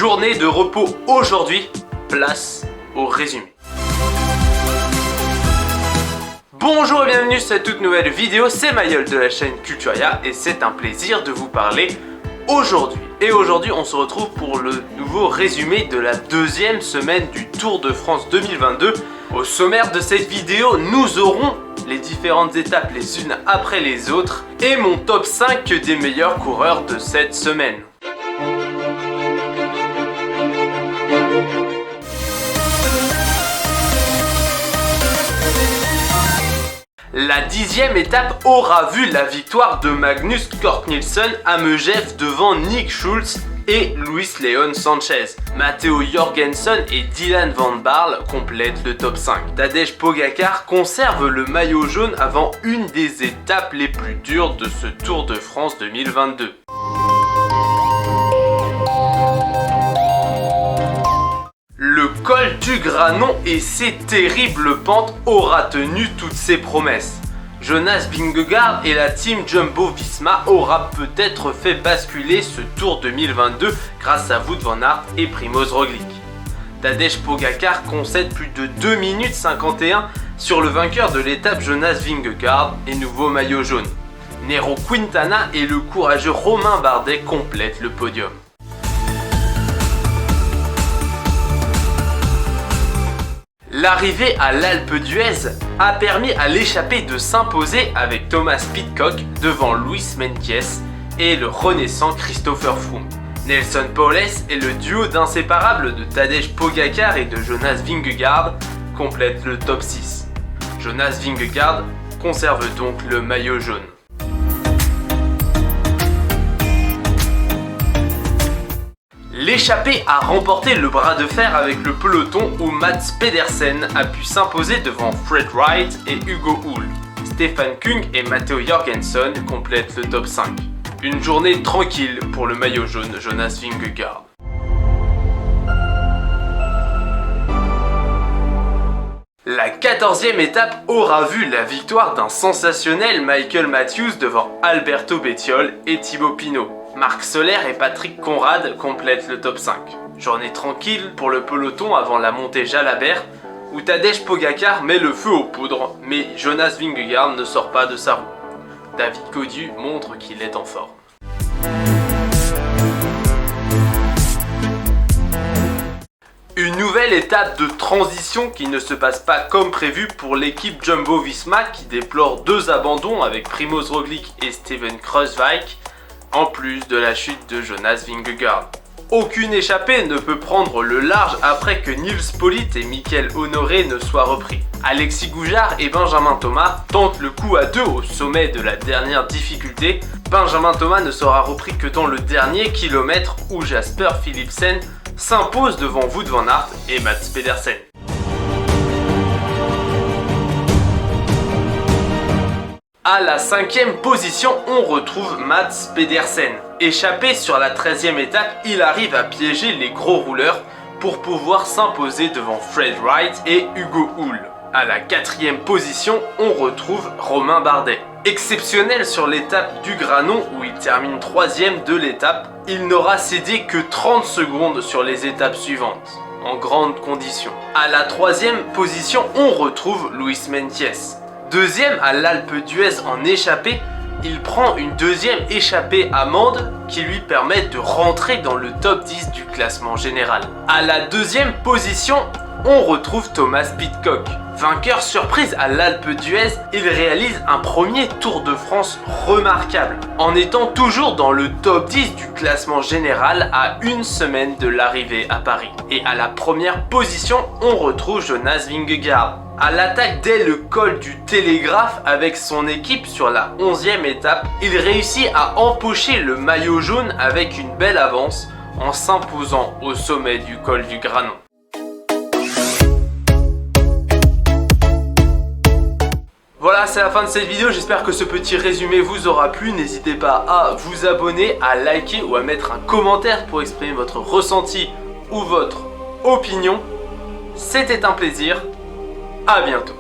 Journée de repos aujourd'hui, place au résumé. Bonjour et bienvenue sur cette toute nouvelle vidéo, c'est Mayol de la chaîne Culturia et c'est un plaisir de vous parler aujourd'hui. Et aujourd'hui on se retrouve pour le nouveau résumé de la deuxième semaine du Tour de France 2022. Au sommaire de cette vidéo, nous aurons les différentes étapes les unes après les autres et mon top 5 des meilleurs coureurs de cette semaine. La 10e étape aura vu la victoire de Magnus Cort Nielsen à Megève devant Nick Schulz et Luis Leon Sanchez. Matteo Jorgensen et Dylan van Baarle complètent le top 5. Tadej Pogačar conserve le maillot jaune avant une des étapes les plus dures de ce Tour de France 2022. Le col du Granon et ses terribles pentes aura tenu toutes ses promesses. Jonas Vingegaard et la team Jumbo-Visma aura peut-être fait basculer ce Tour 2022 grâce à Wout van Aert et Primož Roglič. Tadej Pogačar concède plus de 2 minutes 51 sur le vainqueur de l'étape Jonas Vingegaard et nouveau maillot jaune. Nairo Quintana et le courageux Romain Bardet complètent le podium. L'arrivée à l'Alpe d'Huez a permis à l'échappée de s'imposer avec Thomas Pidcock devant Luis Meintjes et le renaissant Christopher Froome. Nelson Powless et le duo d'inséparables de Tadej Pogačar et de Jonas Vingegaard complètent le top 6. Jonas Vingegaard conserve donc le maillot jaune. L'échappée a remporté le bras de fer avec le peloton où Mads Pedersen a pu s'imposer devant Fred Wright et Hugo Hull. Stefan Kung et Matteo Jorgensen complètent le top 5. Une journée tranquille pour le maillot jaune Jonas Vingegaard. La 14e étape aura vu la victoire d'un sensationnel Michael Matthews devant Alberto Bettiol et Thibaut Pinot. Marc Soler et Patrick Conrad complètent le top 5. Journée tranquille pour le peloton avant la montée Jalabert où Tadej Pogačar met le feu aux poudres, mais Jonas Vingegaard ne sort pas de sa roue. David Gaudu montre qu'il est en forme. Une nouvelle étape de transition qui ne se passe pas comme prévu pour l'équipe Jumbo-Visma qui déplore 2 abandons avec Primož Roglič et Steven Kruijswijk, en plus de la chute de Jonas Vingegaard. Aucune échappée ne peut prendre le large après que Nils Politt et Mikael Honoré ne soient repris. Alexis Goujard et Benjamin Thomas tentent le coup à 2 au sommet de la dernière difficulté. Benjamin Thomas ne sera repris que dans le dernier kilomètre où Jasper Philipsen s'impose devant Wout van Aert et Mads Pedersen. À la 5e position, on retrouve Mads Pedersen. Échappé sur la 13e étape, il arrive à piéger les gros rouleurs pour pouvoir s'imposer devant Fred Wright et Hugo Hull. À la 4e position, on retrouve Romain Bardet. Exceptionnel sur l'étape du Granon où il termine 3e de l'étape, il n'aura cédé que 30 secondes sur les étapes suivantes, en grande condition. À la 3e position, on retrouve Luis Meintjes. 2e à l'Alpe d'Huez en échappée, il prend une 2e échappée amende qui lui permet de rentrer dans le top 10 du classement général. À la 2e position, on retrouve Thomas Pidcock. Vainqueur surprise à l'Alpe d'Huez, il réalise un premier Tour de France remarquable, en étant toujours dans le top 10 du classement général à une semaine de l'arrivée à Paris. Et à la première position, on retrouve Jonas Vingegaard. À l'attaque dès le col du Télégraphe avec son équipe sur la 11e étape, il réussit à empocher le maillot jaune avec une belle avance en s'imposant au sommet du col du Granon. Voilà, c'est la fin de cette vidéo, j'espère que ce petit résumé vous aura plu. N'hésitez pas à vous abonner, à liker ou à mettre un commentaire pour exprimer votre ressenti ou votre opinion. C'était un plaisir. À bientôt.